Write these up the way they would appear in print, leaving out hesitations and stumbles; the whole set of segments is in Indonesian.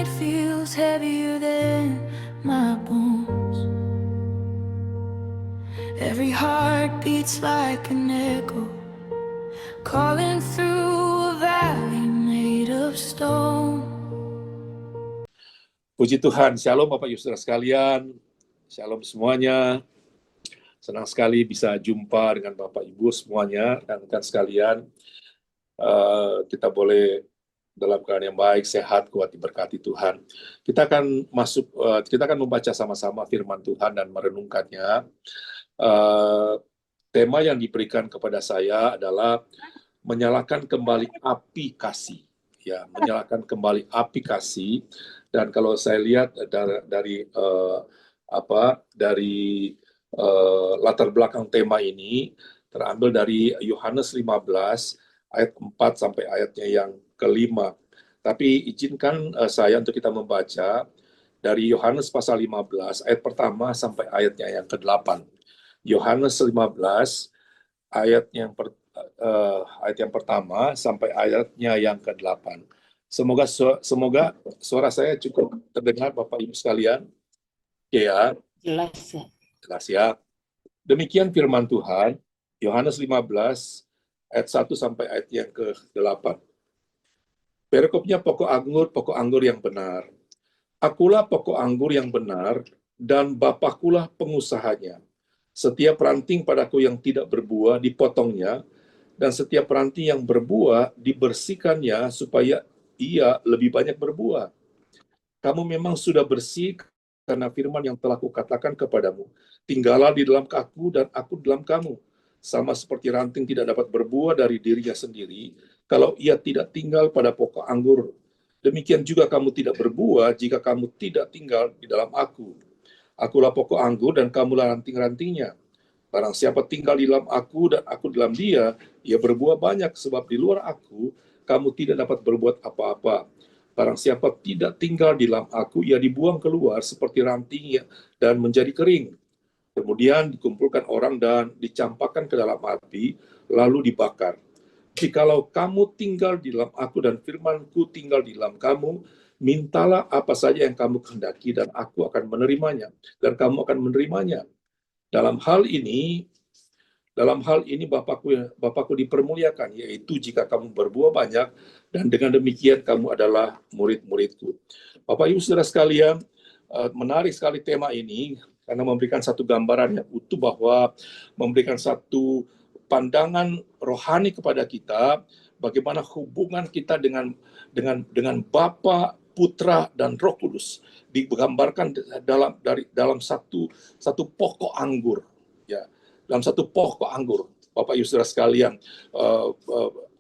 it feels heavier than my bones. Every heart beats like an echo, calling through a valley made of stone. Puji Tuhan, Shalom Bapak Ibu Saudara sekalian, Shalom semuanya. Senang sekali bisa jumpa dengan Bapak Ibu semuanya, rekan-rekan sekalian. Kita boleh dalam keadaan yang baik, sehat, kuat, diberkati Tuhan. Kita akan membaca sama-sama firman Tuhan dan merenungkannya. Tema yang diberikan kepada saya adalah menyalakan kembali api kasih. Ya, menyalakan kembali api kasih. Dan kalau saya lihat dari latar belakang tema ini terambil dari Yohanes 15 ayat 4 sampai ayatnya yang ke-5. Tapi izinkan saya untuk kita membaca dari Yohanes pasal 15 ayat pertama sampai ayatnya yang ke-8. Yohanes 15 ayat yang pertama sampai ayatnya yang ke-8. Semoga suara saya cukup terdengar Bapak Ibu sekalian. Ya. Jelas ya. Demikian firman Tuhan, Yohanes 15 ayat 1 sampai ayat yang ke-8. Perikopnya pokok anggur yang benar. Akulah pokok anggur yang benar, dan Bapakulah pengusahanya. Setiap ranting padaku yang tidak berbuah dipotongnya, dan setiap ranting yang berbuah dibersihkannya supaya ia lebih banyak berbuah. Kamu memang sudah bersih karena firman yang telah kukatakan kepadamu. Tinggallah di dalam aku dan aku dalam kamu. Sama seperti ranting tidak dapat berbuah dari dirinya sendiri, kalau ia tidak tinggal pada pokok anggur. Demikian juga kamu tidak berbuah jika kamu tidak tinggal di dalam aku. Akulah pokok anggur dan kamulah ranting-rantingnya. Barang siapa tinggal di dalam aku dan aku dalam dia, ia berbuah banyak, sebab di luar aku, kamu tidak dapat berbuat apa-apa. Barang siapa tidak tinggal di dalam aku, ia dibuang keluar seperti ranting dan menjadi kering. Kemudian dikumpulkan orang dan dicampakkan ke dalam api, lalu dibakar. Jikalau kamu tinggal di dalam aku dan firmanku tinggal di dalam kamu, mintalah apa saja yang kamu kehendaki dan aku akan menerimanya, dan kamu akan menerimanya. Dalam hal ini Bapakku dipermuliakan, yaitu jika kamu berbuah banyak, dan dengan demikian kamu adalah murid-muridku. Bapak Ibu Saudara sekalian, menarik sekali tema ini, karena memberikan satu gambaran yang utuh, bahwa memberikan satu pandangan rohani kepada kita, bagaimana hubungan kita dengan Bapa, Putra, dan Roh Kudus digambarkan dalam satu pokok anggur, ya, dalam satu pokok anggur. Bapak Ibu Saudara sekalian,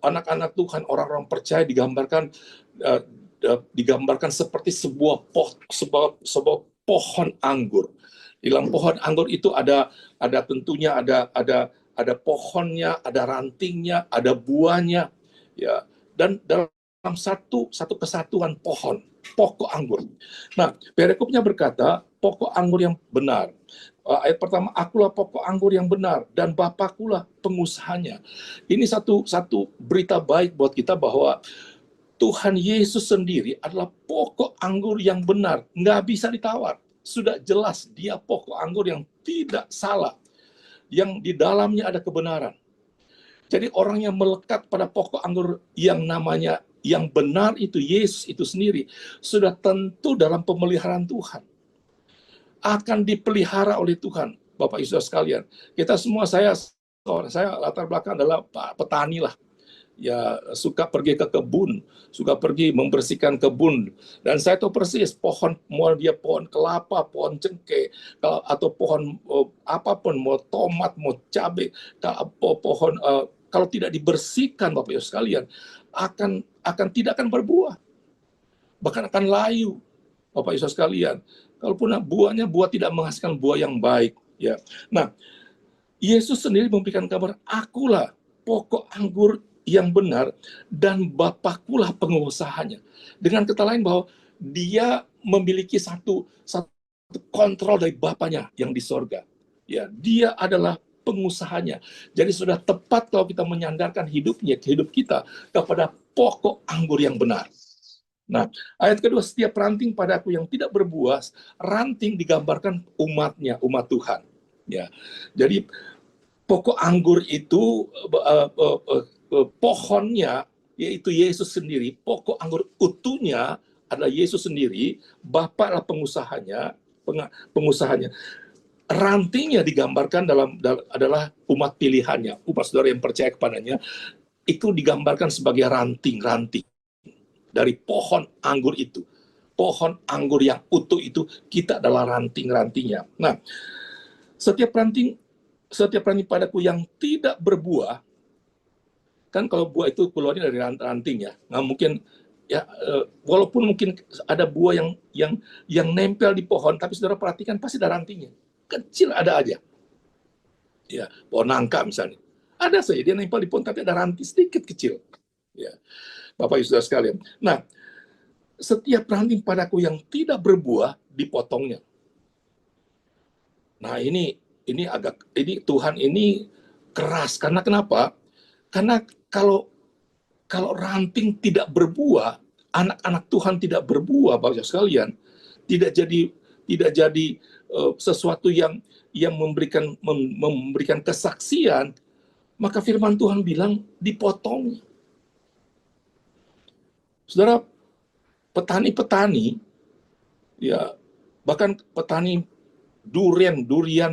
anak-anak Tuhan, orang-orang percaya digambarkan seperti sebuah pohon anggur. Di dalam pohon anggur itu ada tentunya ada pohonnya, ada rantingnya, ada buahnya, ya, dan dalam satu kesatuan pokok anggur. Nah, perikopnya berkata, pokok anggur yang benar. Ayat pertama, akulah pokok anggur yang benar, dan Bapakulah pengusahanya. Ini satu berita baik buat kita, bahwa Tuhan Yesus sendiri adalah pokok anggur yang benar, nggak bisa ditawar. Sudah jelas dia pokok anggur yang tidak salah, yang di dalamnya ada kebenaran. Jadi orang yang melekat pada pokok anggur yang namanya yang benar itu, Yesus itu sendiri, sudah tentu dalam pemeliharaan Tuhan. Akan dipelihara oleh Tuhan. Bapak Ibu sekalian, kita semua, saya latar belakang adalah petani lah. Ya, suka pergi ke kebun, suka pergi membersihkan kebun, dan saya tahu persis pohon, mau dia pohon kelapa, pohon cengkeh, atau pohon apapun, mau tomat, mau cabai, pohon kalau tidak dibersihkan, Bapak Ibu sekalian, tidak akan berbuah, bahkan akan layu, Bapak Ibu sekalian. Kalaupun buah tidak menghasilkan buah yang baik, ya. Nah, Yesus sendiri memberikan kabar, akulah pokok anggur yang benar, dan Bapakulah pengusahanya. Dengan kata lain, bahwa dia memiliki satu kontrol dari Bapanya yang di sorga. Ya, dia adalah pengusahanya. Jadi sudah tepat kalau kita menyandarkan hidup kita kepada pokok anggur yang benar. Nah, ayat kedua, setiap ranting padaku yang tidak berbuah, ranting digambarkan umatnya, umat Tuhan. Ya, jadi pokok anggur itu pohonnya yaitu Yesus sendiri, pokok anggur utuhnya adalah Yesus sendiri, Bapaklah pengusahanya, pengusahanya. Rantingnya digambarkan adalah umat pilihannya, umat saudara yang percaya kepadanya, itu digambarkan sebagai ranting-ranting dari pohon anggur itu. Pohon anggur yang utuh itu, kita adalah ranting-rantingnya. Nah, setiap ranting padaku yang tidak berbuah, kan kalau buah itu keluarnya dari ranting ya, nggak mungkin ya, walaupun mungkin ada buah yang nempel di pohon, tapi saudara perhatikan pasti ada rantingnya, kecil ada aja. Ya, pohon nangka misalnya, ada saja dia nempel di pohon tapi ada ranting sedikit kecil. Ya, Bapak Ibu saudara sekalian. Nah, setiap ranting padaku yang tidak berbuah dipotongnya. Nah, ini Tuhan ini keras, karena kenapa? Karena kalau ranting tidak berbuah, anak-anak Tuhan tidak berbuah, Bapak sekalian, tidak jadi sesuatu yang memberikan kesaksian, maka firman Tuhan bilang dipotong. Saudara, petani-petani, ya bahkan petani durian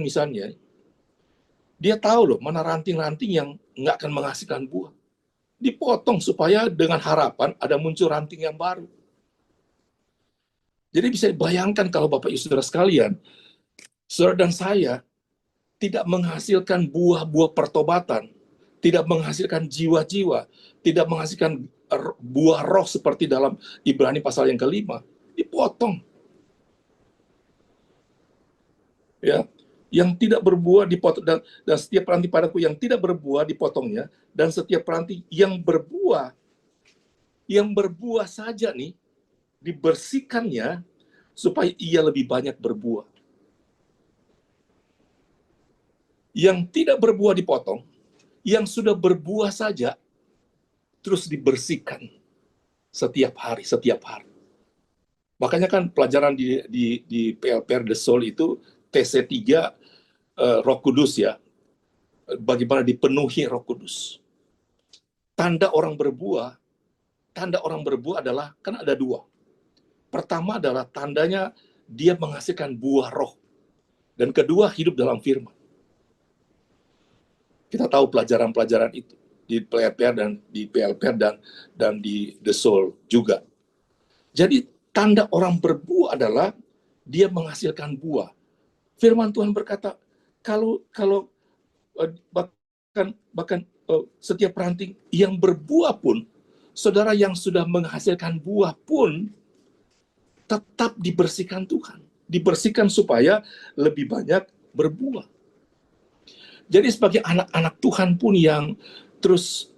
misalnya, dia tahu loh mana ranting-ranting yang nggak akan menghasilkan buah. Dipotong supaya dengan harapan ada muncul ranting yang baru. Jadi bisa bayangkan kalau Bapak Ibu Saudara sekalian, saudara dan saya tidak menghasilkan buah-buah pertobatan, tidak menghasilkan jiwa-jiwa, tidak menghasilkan buah roh seperti dalam Ibrani pasal yang ke-5, dipotong. Ya, yang tidak berbuah dipotong, dan setiap ranting padaku yang tidak berbuah dipotongnya, dan setiap ranting yang berbuah saja nih dibersihkannya supaya ia lebih banyak berbuah. Yang tidak berbuah dipotong, yang sudah berbuah saja terus dibersihkan setiap hari. Makanya kan pelajaran di PLPR The Soul itu TC3, Roh Kudus ya, bagaimana dipenuhi Roh Kudus. Tanda orang berbuah adalah, kan ada dua. Pertama adalah tandanya dia menghasilkan buah roh. Dan kedua, hidup dalam firman. Kita tahu pelajaran-pelajaran itu di PLPR dan di The Soul juga. Jadi tanda orang berbuah adalah dia menghasilkan buah. Firman Tuhan berkata, kalau bahkan setiap ranting yang berbuah pun, saudara yang sudah menghasilkan buah pun tetap dibersihkan Tuhan. Dibersihkan supaya lebih banyak berbuah. Jadi sebagai anak-anak Tuhan pun yang terus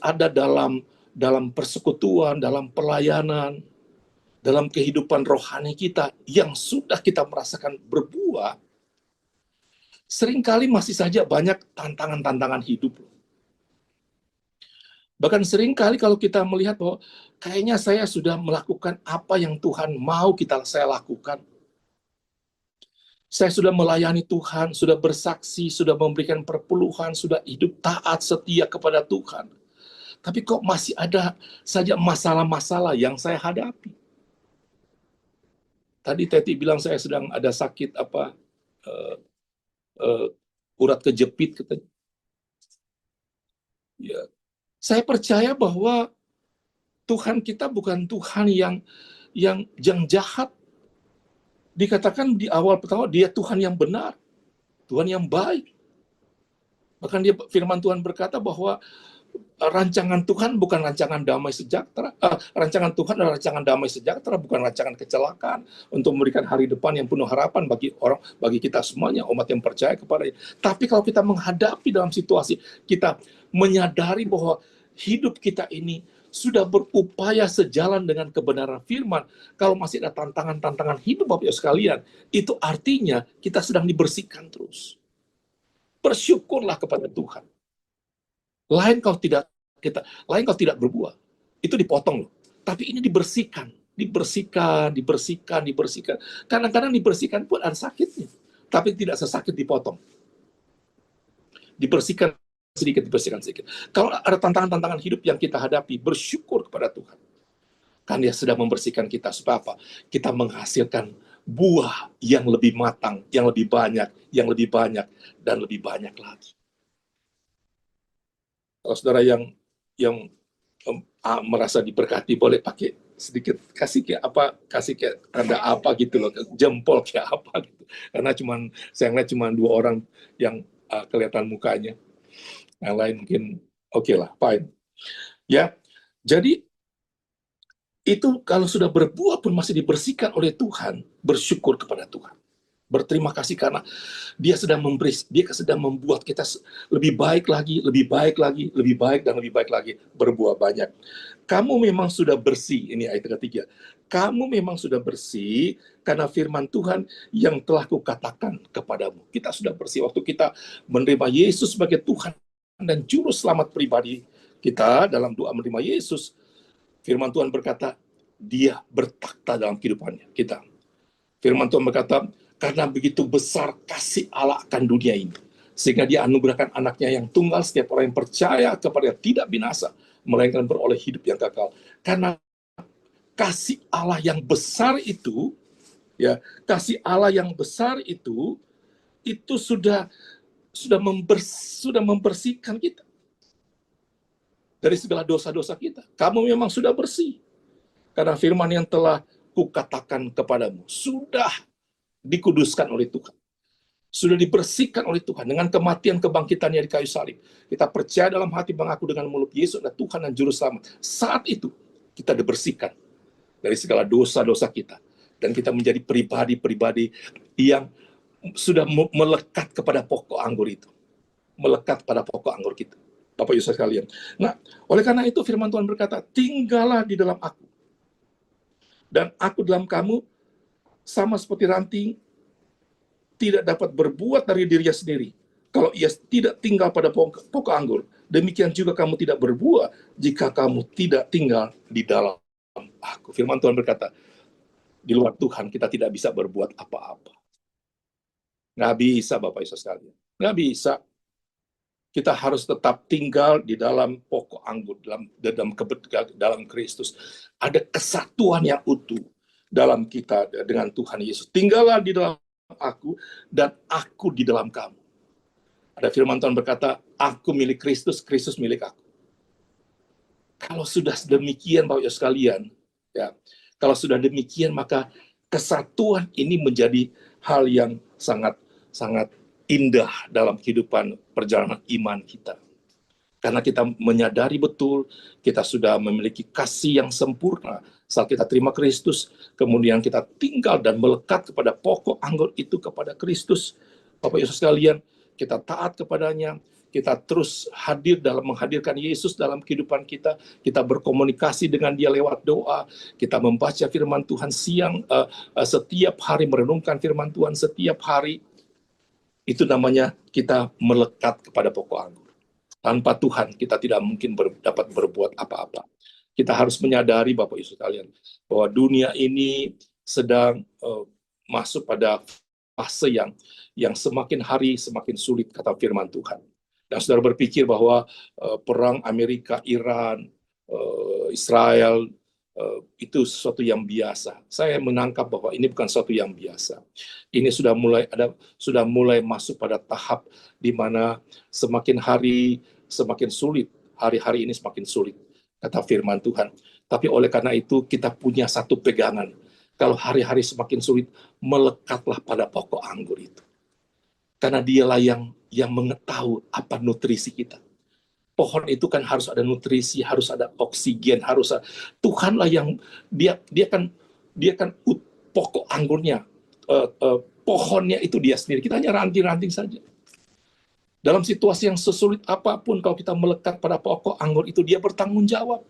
ada dalam persekutuan, dalam pelayanan, dalam kehidupan rohani kita yang sudah kita merasakan berbuah, seringkali masih saja banyak tantangan-tantangan hidup. Bahkan seringkali kalau kita melihat bahwa kayaknya saya sudah melakukan apa yang Tuhan mau saya lakukan. Saya sudah melayani Tuhan, sudah bersaksi, sudah memberikan perpuluhan, sudah hidup taat, setia kepada Tuhan. Tapi kok masih ada saja masalah-masalah yang saya hadapi. Tadi Teti bilang saya sedang ada sakit urat kejepit katanya. Ya, saya percaya bahwa Tuhan kita bukan Tuhan yang jahat. Dikatakan di awal pertama, dia Tuhan yang benar, Tuhan yang baik. Bahkan firman Tuhan berkata bahwa rancangan Tuhan bukan rancangan damai sejahtera. Rancangan Tuhan adalah rancangan damai sejahtera, bukan rancangan kecelakaan, untuk memberikan hari depan yang penuh harapan bagi kita semuanya, umat yang percaya kepadanya. Tapi kalau kita menghadapi dalam situasi, kita menyadari bahwa hidup kita ini sudah berupaya sejalan dengan kebenaran firman, kalau masih ada tantangan-tantangan hidup Bapak Ibu sekalian, itu artinya kita sedang dibersihkan terus. Bersyukurlah kepada Tuhan. Lain kalau tidak berbuah, itu dipotong loh. Tapi ini dibersihkan Dibersihkan, dibersihkan, dibersihkan. Kadang-kadang dibersihkan pun ada sakitnya, tapi tidak sesakit dipotong. Dibersihkan sedikit, dibersihkan sedikit. Kalau ada tantangan-tantangan hidup yang kita hadapi, bersyukur kepada Tuhan. Kan Dia sedang membersihkan kita supaya apa? Kita menghasilkan buah yang lebih matang, yang lebih banyak, dan lebih banyak lagi. Kalau saudara yang merasa diberkati, boleh pakai sedikit, kasih kayak tanda apa gitu loh, jempol kayak apa gitu. Karena saya ngeliat cuma 2 orang yang kelihatan mukanya. Yang lain mungkin oke lah, fine. Ya, jadi itu kalau sudah berbuah pun masih dibersihkan oleh Tuhan, bersyukur kepada Tuhan. Berterima kasih karena Dia sedang membuat kita lebih baik lagi, lebih baik lagi, lebih baik dan lebih baik lagi, berbuah banyak. Kamu memang sudah bersih, ini ayat ketiga. Kamu memang sudah bersih karena firman Tuhan yang telah kukatakan kepadamu. Kita sudah bersih waktu kita menerima Yesus sebagai Tuhan dan Juru Selamat pribadi kita dalam doa menerima Yesus. Firman Tuhan berkata, Dia bertakhta dalam kehidupannya kita. Firman Tuhan berkata, karena begitu besar kasih Allah akan dunia ini, sehingga Dia anugerahkan anaknya yang tunggal, setiap orang yang percaya kepada Dia tidak binasa, melainkan beroleh hidup yang kekal. Karena kasih Allah yang besar itu, ya, kasih Allah yang besar itu sudah membersihkan kita dari segala dosa-dosa kita. Kamu memang sudah bersih. Karena firman yang telah kukatakan kepadamu sudah dikuduskan oleh Tuhan. Sudah dibersihkan oleh Tuhan dengan kematian kebangkitannya di kayu salib. Kita percaya dalam hati, mengaku dengan mulut Yesus adalah Tuhan dan Juru Selamat. Saat itu kita dibersihkan dari segala dosa-dosa kita. Dan kita menjadi pribadi-pribadi yang sudah melekat kepada pokok anggur itu. Melekat pada pokok anggur kita. Bapak Ibu sekalian. Nah, oleh karena itu firman Tuhan berkata, tinggallah di dalam aku. Dan aku dalam kamu, sama seperti ranting tidak dapat berbuat dari dirinya sendiri kalau ia tidak tinggal pada pokok anggur. Demikian juga kamu tidak berbuah jika kamu tidak tinggal di dalam aku. Firman Tuhan berkata, di luar Tuhan kita tidak bisa berbuat apa-apa. Nggak bisa, Bapak Ibu sekalian. Nggak bisa. Kita harus tetap tinggal di dalam pokok anggur, dalam Kristus. Ada kesatuan yang utuh dalam kita dengan Tuhan Yesus. Tinggallah di dalam aku dan aku di dalam kamu. Ada firman Tuhan berkata, aku milik Kristus, Kristus milik aku. Kalau sudah demikian, Bapak Ibu sekalian, ya, kalau sudah demikian maka kesatuan ini menjadi hal yang sangat indah dalam kehidupan perjalanan iman kita. Karena kita menyadari betul kita sudah memiliki kasih yang sempurna saat kita terima Kristus, kemudian kita tinggal dan melekat kepada pokok anggur itu, kepada Kristus. Bapak Yesus sekalian, kita taat kepadanya, kita terus hadir dalam menghadirkan Yesus dalam kehidupan kita, kita berkomunikasi dengan Dia lewat doa, kita membaca firman Tuhan setiap hari, merenungkan firman Tuhan setiap hari. Itu namanya kita melekat kepada pokok anggur. Tanpa Tuhan, kita tidak mungkin dapat berbuat apa-apa. Kita harus menyadari, Bapak Ibu sekalian, bahwa dunia ini sedang masuk pada fase yang semakin hari semakin sulit, kata firman Tuhan. Dan saudara berpikir bahwa perang Amerika, Iran, Israel, itu sesuatu yang biasa. Saya menangkap bahwa ini bukan sesuatu yang biasa. Ini sudah mulai masuk pada tahap di mana semakin hari semakin sulit. Hari-hari ini semakin sulit, kata firman Tuhan. Tapi oleh karena itu kita punya satu pegangan. Kalau hari-hari semakin sulit, melekatlah pada pokok anggur itu. Karena Dialah yang mengetahui apa nutrisi kita. Pohon itu kan harus ada nutrisi, harus ada oksigen, harus ada, Tuhanlah yang dia kan pokok anggurnya, pohonnya itu Dia sendiri. Kita hanya ranting-ranting saja. Dalam situasi yang sesulit apapun, kalau kita melekat pada pokok anggur itu, Dia bertanggung jawab.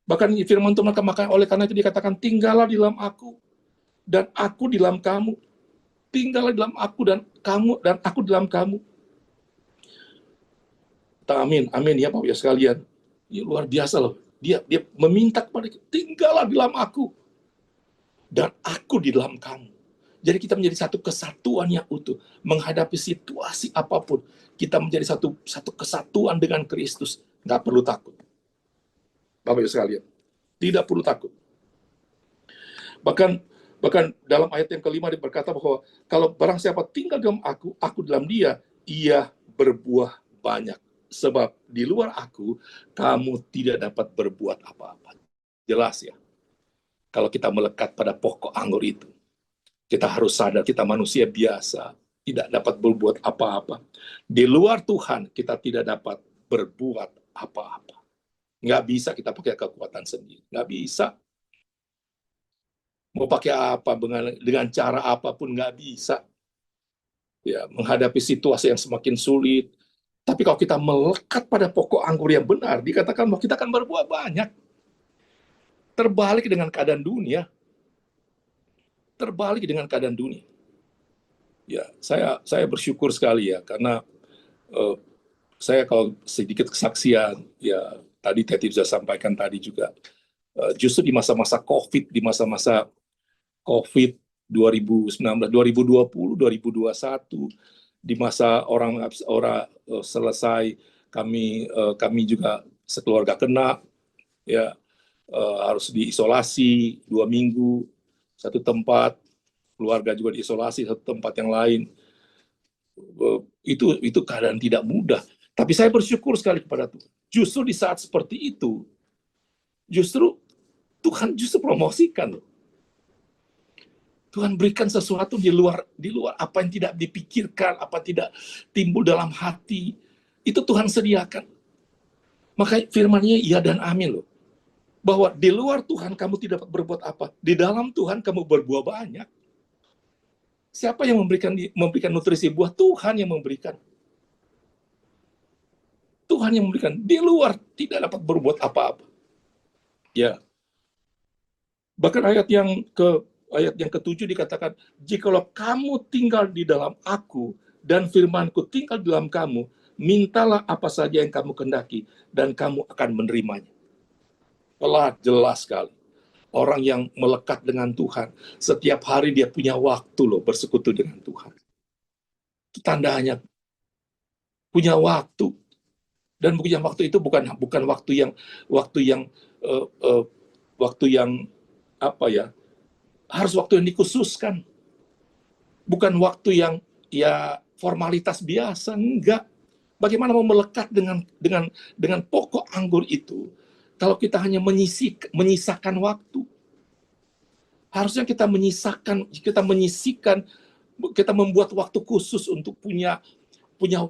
Bahkan firman Tuhan, maka oleh karena itu dikatakan, tinggallah di dalam aku dan aku di dalam kamu. Tinggallah di dalam aku dan aku di dalam kamu. Amin, amin ya Bapak Ibu sekalian. Ini luar biasa loh. Dia meminta kepada kita, tinggallah di dalam aku dan aku di dalam kamu. Jadi kita menjadi satu kesatuan yang utuh. Menghadapi situasi apapun, kita menjadi satu kesatuan dengan Kristus. Nggak perlu takut. Bapak Ibu sekalian, tidak perlu takut. Bahkan dalam ayat yang kelima berkata bahwa kalau barang siapa tinggal dalam aku dalam dia, ia berbuah banyak. Sebab di luar aku, kamu tidak dapat berbuat apa-apa. Jelas ya. Kalau kita melekat pada pokok anggur itu, kita harus sadar kita manusia biasa, tidak dapat berbuat apa-apa. Di luar Tuhan, kita tidak dapat berbuat apa-apa. Nggak bisa kita pakai kekuatan sendiri. Nggak bisa. Mau pakai apa, dengan cara apapun nggak bisa. Ya, menghadapi situasi yang semakin sulit. Tapi kalau kita melekat pada pokok anggur yang benar, dikatakan bahwa kita akan berbuat banyak. Terbalik dengan keadaan dunia. Terbalik dengan keadaan dunia. Ya, saya bersyukur sekali ya, karena saya kalau sedikit kesaksian, ya tadi Teti sudah sampaikan tadi juga, justru di masa-masa COVID, di masa-masa COVID 2019, 2020, 2021, di masa orang selesai, kami juga sekeluarga kena, ya harus diisolasi 2 minggu, satu tempat, keluarga juga diisolasi satu tempat yang lain. Itu keadaan tidak mudah. Tapi saya bersyukur sekali kepada Tuhan. Justru di saat seperti itu, justru Tuhan promosikan. Tuhan berikan sesuatu di luar apa yang tidak dipikirkan, apa tidak timbul dalam hati. Itu Tuhan sediakan. Maka firman-Nya iya dan amin loh. Bahwa di luar Tuhan kamu tidak dapat berbuat apa. Di dalam Tuhan kamu berbuah banyak. Siapa yang memberikan nutrisi buah? Tuhan yang memberikan. Tuhan yang memberikan. Di luar tidak dapat berbuat apa-apa. Ya. Bahkan ayat yang ke-7 dikatakan, jikalau kamu tinggal di dalam aku dan firmanku tinggal di dalam kamu, mintalah apa saja yang kamu kehendaki dan kamu akan menerimanya. Telah jelas sekali. Orang yang melekat dengan Tuhan, setiap hari dia punya waktu loh bersekutu dengan Tuhan. Itu tandanya punya waktu. Dan punya waktu itu bukan waktu yang apa ya? Harus waktu yang dikhususkan. Bukan waktu yang ya formalitas biasa, enggak. Bagaimana mau melekat dengan pokok anggur itu kalau kita hanya menyisakan waktu? Harusnya kita menyisihkan, kita membuat waktu khusus untuk punya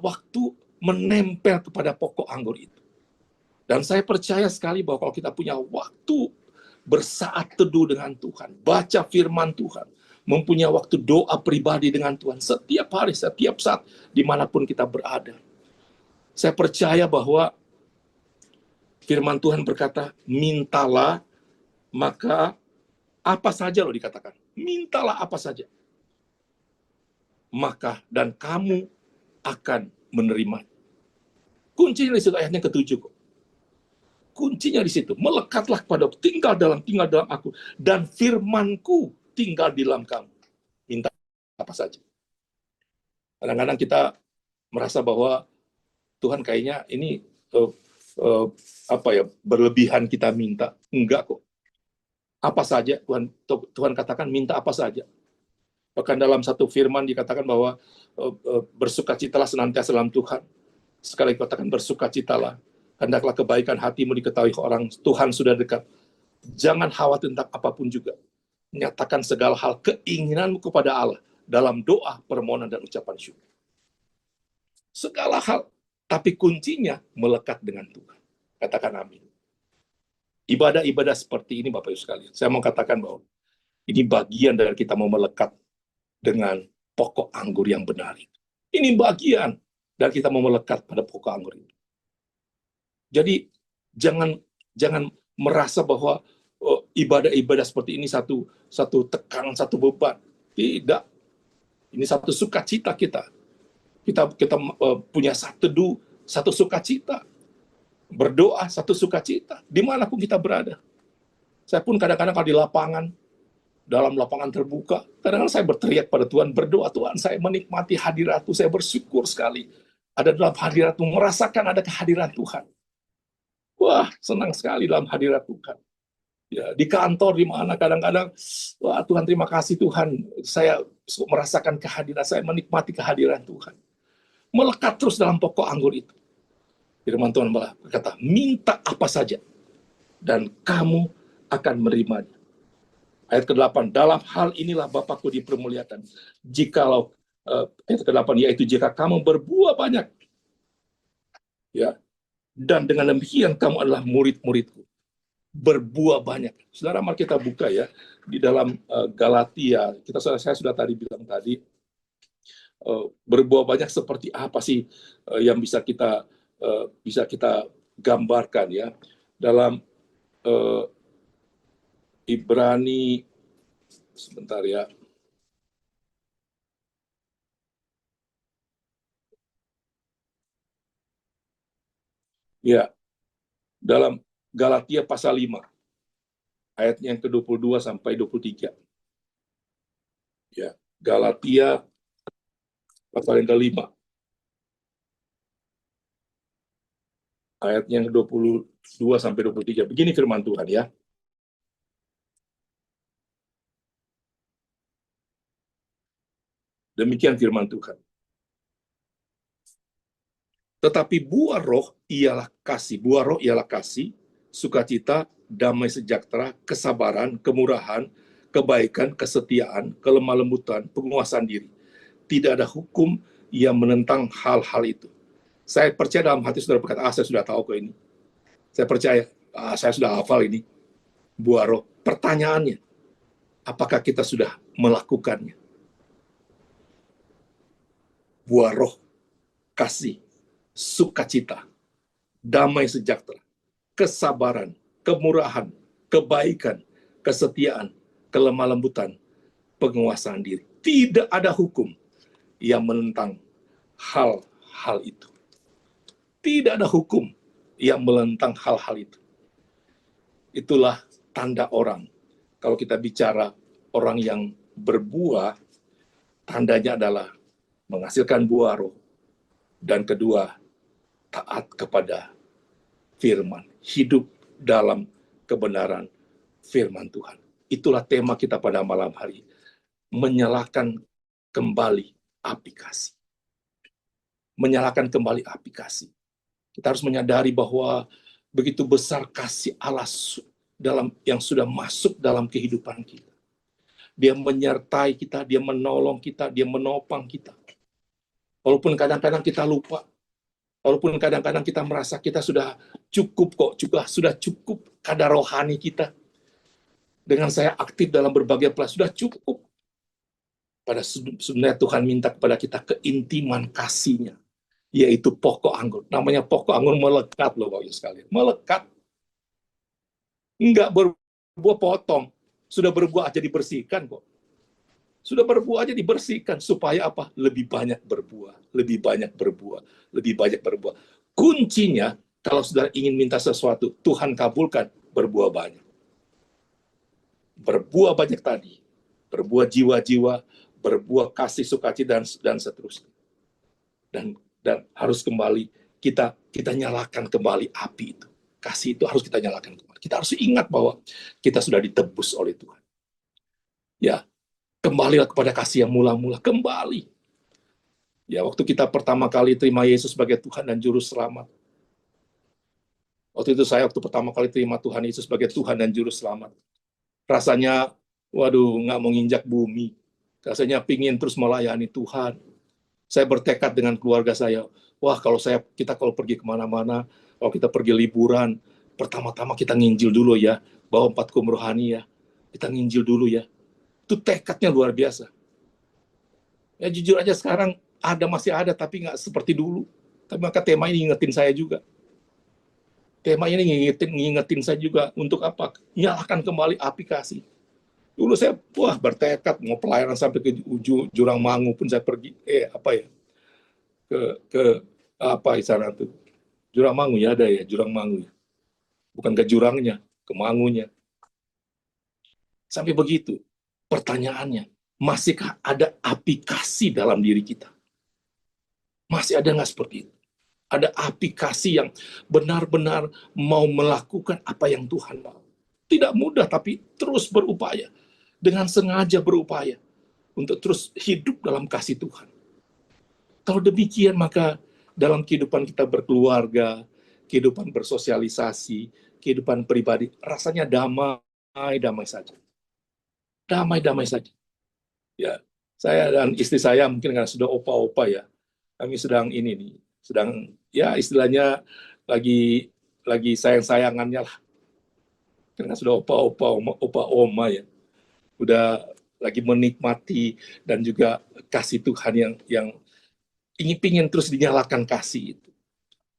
waktu menempel kepada pokok anggur itu. Dan saya percaya sekali bahwa kalau kita punya waktu bersaat teduh dengan Tuhan, baca firman Tuhan, mempunyai waktu doa pribadi dengan Tuhan setiap hari, setiap saat, dimanapun kita berada. Saya percaya bahwa firman Tuhan berkata, mintalah, maka apa saja loh dikatakan. Mintalah apa saja. Maka, dan kamu akan menerima. Kuncinya di situ, ayatnya ke-7 kok. Kuncinya di situ, melekatlah kepada tinggal dalam aku, dan firmanku tinggal di dalam kamu. Minta apa saja. Kadang-kadang kita merasa bahwa Tuhan kayaknya ini berlebihan kita minta. Enggak kok. Apa saja Tuhan katakan, minta apa saja. Bahkan dalam satu firman dikatakan bahwa bersukacitalah senantiasa dalam Tuhan. Sekali katakan bersukacitalah. Hendaklah kebaikan hatimu diketahui orang, Tuhan sudah dekat. Jangan khawatir tentang apapun juga. Nyatakan segala hal keinginanmu kepada Allah dalam doa, permohonan, dan ucapan syukur. Segala hal. Tapi kuncinya melekat dengan Tuhan. Katakan amin. Ibadah-ibadah seperti ini, Bapak Ibu sekalian, saya mau katakan bahwa ini bagian dari kita mau melekat dengan pokok anggur yang benar itu. Ini bagian dari kita mau melekat pada pokok anggur itu. Jadi jangan merasa bahwa ibadah-ibadah seperti ini satu tekanan, satu beban. Tidak. Ini satu sukacita kita. Kita punya satu sukacita. Berdoa satu sukacita, dimanapun kita berada. Saya pun kadang-kadang kalau di lapangan, dalam lapangan terbuka, kadang-kadang saya berteriak pada Tuhan, berdoa, Tuhan, saya menikmati hadirat-Mu, saya bersyukur sekali ada dalam hadirat-Mu, merasakan ada kehadiran Tuhan. Wah, senang sekali dalam hadirat Tuhan. Ya, di kantor, di mana kadang-kadang, wah Tuhan, terima kasih Tuhan, saya merasakan kehadiran, saya menikmati kehadiran Tuhan. Melekat terus dalam pokok anggur itu. Firman Tuhan berkata, minta apa saja, dan kamu akan menerimanya. Ayat ke-8, dalam hal inilah Bapakku dipermuliakan. Jikalau, ayat ke-8, yaitu jika kamu berbuah banyak, ya, dan dengan demikian kamu adalah murid-muridku. Berbuah banyak. Saudara, mari kita buka ya, di dalam Galatia, saya sudah tadi bilang tadi, berbuah banyak seperti apa sih yang bisa kita gambarkan ya dalam Ibrani, sebentar ya, dalam Galatia pasal 5 ayatnya yang ke-22 sampai 23. Ya, Galatia pasal yang ke-5 ayatnya yang ke-22 sampai 23. Begini firman Tuhan ya. Demikian firman Tuhan. Tetapi buah roh ialah kasih, sukacita, damai sejahtera, kesabaran, kemurahan, kebaikan, kesetiaan, kelemah lembutan, penguasaan diri. Tidak ada hukum yang menentang hal-hal itu. Saya percaya dalam hati saudara berkata, saya sudah tahu kok ini. Saya percaya, saya sudah hafal ini. Buah roh. Pertanyaannya, apakah kita sudah melakukannya? Buah roh, kasih, sukacita, damai sejahtera, kesabaran, kemurahan, kebaikan, kesetiaan, kelemah lembutan, penguasaan diri. Tidak ada hukum yang menentang hal-hal itu. Tidak ada hukum yang menentang hal-hal itu. Itulah tanda orang. Kalau kita bicara orang yang berbuah, tandanya adalah menghasilkan buah roh. Dan kedua, taat kepada firman, hidup dalam kebenaran firman Tuhan. Itulah tema kita pada malam hari, menyalakan kembali api kasih. Menyalakan kembali api kasih. Kita harus menyadari bahwa begitu besar kasih Allah dalam yang sudah masuk dalam kehidupan kita. Dia menyertai kita, dia menolong kita, dia menopang kita. Walaupun kadang-kadang kita lupa, walaupun kadang-kadang kita merasa kita sudah cukup kok, sudah cukup kadar rohani kita. Dengan saya aktif dalam berbagai pelas, sudah cukup. Pada sebenarnya Tuhan minta kepada kita keintiman kasih-Nya, yaitu pokok anggur. Namanya pokok anggur melekat loh Bapak Ibu sekalian. Melekat. Enggak berbuah potong. Sudah berbuah aja dibersihkan kok. Sudah berbuah aja dibersihkan. Supaya apa? Lebih banyak berbuah. Lebih banyak berbuah. Lebih banyak berbuah. Kuncinya, kalau saudara ingin minta sesuatu, Tuhan kabulkan, berbuah banyak. Berbuah banyak tadi. Berbuah jiwa-jiwa, berbuah kasih, sukacita, dan seterusnya. Dan harus kembali, kita nyalakan kembali api itu. Kasih itu harus kita nyalakan kembali. Kita harus ingat bahwa kita sudah ditebus oleh Tuhan. Ya, kembalilah kepada kasih yang mula-mula, kembali. Ya, waktu kita pertama kali terima Yesus sebagai Tuhan dan Juru Selamat. Waktu itu saya pertama kali terima Tuhan Yesus sebagai Tuhan dan Juru Selamat. Rasanya, waduh, nggak mau nginjak bumi. Rasanya pingin terus melayani Tuhan. Saya bertekad dengan keluarga saya, wah kita kalau pergi kemana-mana, kalau kita pergi liburan, pertama-tama kita nginjil dulu ya, bawa 4 rohani ya, kita nginjil dulu ya. Itu tekadnya luar biasa. Ya jujur aja sekarang masih ada, tapi nggak seperti dulu. Tapi maka tema ini ngingetin saya juga. Tema ini ngingetin saya juga untuk apa? Nyalakan kembali api kasih. Dulu saya bertekad mau pelayanan sampai ke Jurang Mangu pun saya pergi ke sana tuh. Jurang Mangu ya, ada ya, Jurang Mangu ya. Bukan ke jurangnya, ke mangunya. Sampai begitu. Pertanyaannya, masihkah ada api kasih dalam diri kita? Masih ada nggak seperti itu? Ada api kasih yang benar-benar mau melakukan apa yang Tuhan mau. Tidak mudah, tapi terus berupaya. Dengan sengaja berupaya untuk terus hidup dalam kasih Tuhan. Kalau demikian, maka dalam kehidupan kita berkeluarga, kehidupan bersosialisasi, kehidupan pribadi, rasanya damai saja. Damai saja. Ya, saya dan istri saya mungkin karena sudah opa-opa ya, kami sedang ini nih, sedang ya istilahnya lagi sayang-sayangannya lah, karena sudah opa-opa, opa-oma ya, udah lagi menikmati dan juga kasih Tuhan yang ingin terus dinyalakan kasih itu.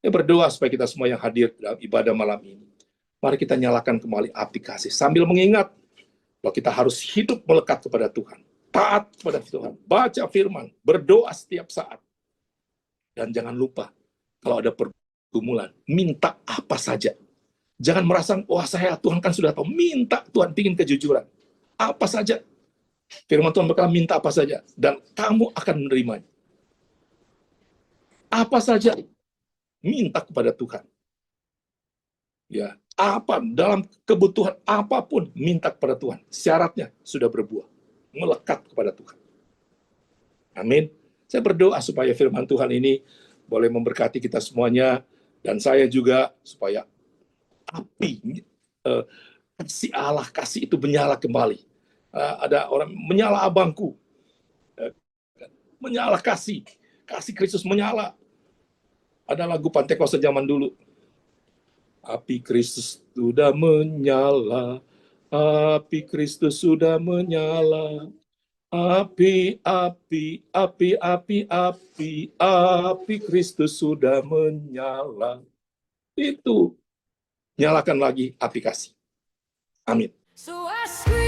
Ya berdoa supaya kita semua yang hadir dalam ibadah malam ini, mari kita nyalakan kembali api kasih sambil mengingat bahwa kita harus hidup melekat kepada Tuhan, taat kepada Tuhan, baca firman, berdoa setiap saat. Dan jangan lupa, kalau ada pergumulan, minta apa saja. Jangan merasa, wah saya Tuhan kan sudah tahu. Minta, Tuhan ingin kejujuran. Apa saja. Firman Tuhan berkata, minta apa saja. Dan kamu akan menerimanya. Apa saja, minta kepada Tuhan. Ya, apa dalam kebutuhan apapun, minta kepada Tuhan. Syaratnya sudah berbuah. Melekat kepada Tuhan. Amin. Saya berdoa supaya firman Tuhan ini boleh memberkati kita semuanya, dan saya juga supaya api kasih Allah, kasih itu menyala kembali. Ada orang menyala abangku, menyala kasih Kristus menyala. Ada lagu Pantekoste zaman dulu. Api Kristus sudah menyala, api Kristus sudah menyala. Api Kristus sudah menyala. Itu, nyalakan lagi api kasih. Amin. So I scream